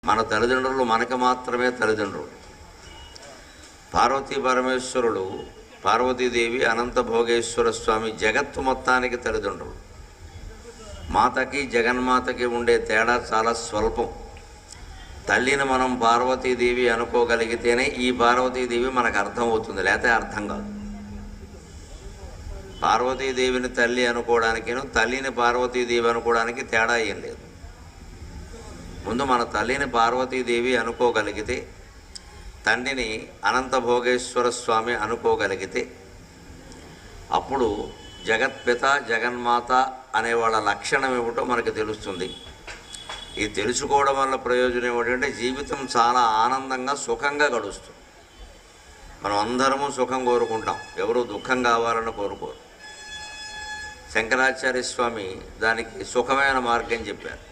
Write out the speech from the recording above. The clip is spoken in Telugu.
మన తల్లిదండ్రులు మనకి మాత్రమే తల్లిదండ్రులు. పార్వతీ పరమేశ్వరుడు, పార్వతీదేవి, అనంత భోగేశ్వర స్వామి జగత్తు మొత్తానికి తల్లిదండ్రులు. మాతకి జగన్మాతకి ఉండే తేడా చాలా స్వల్పం. తల్లిని మనం పార్వతీదేవి అనుకోగలిగితేనే ఈ పార్వతీదేవి మనకు అర్థమవుతుంది, లేకపోతే అర్థం కాదు. పార్వతీదేవిని తల్లి అనుకోవడానికిను తల్లిని పార్వతీదేవి అనుకోవడానికి తేడా ఏం లేదు. ముందు మన తల్లిని పార్వతీదేవి అనుకోగలిగితే, తండ్రిని అనంత భోగేశ్వర స్వామి అనుకోగలిగితే, అప్పుడు జగత్పిత జగన్మాత అనే వాళ్ళ లక్షణం ఏమిటో మనకు తెలుస్తుంది. ఇది తెలుసుకోవడం వల్ల ప్రయోజనం ఏమిటంటే జీవితం చాలా ఆనందంగా సుఖంగా గడుస్తుంది. మనం అందరము సుఖం కోరుకుంటాం, ఎవరు దుఃఖం కావాలని కోరుకోరు. శంకరాచార్య స్వామి దానికి సుఖమైన మార్గం చెప్పారు.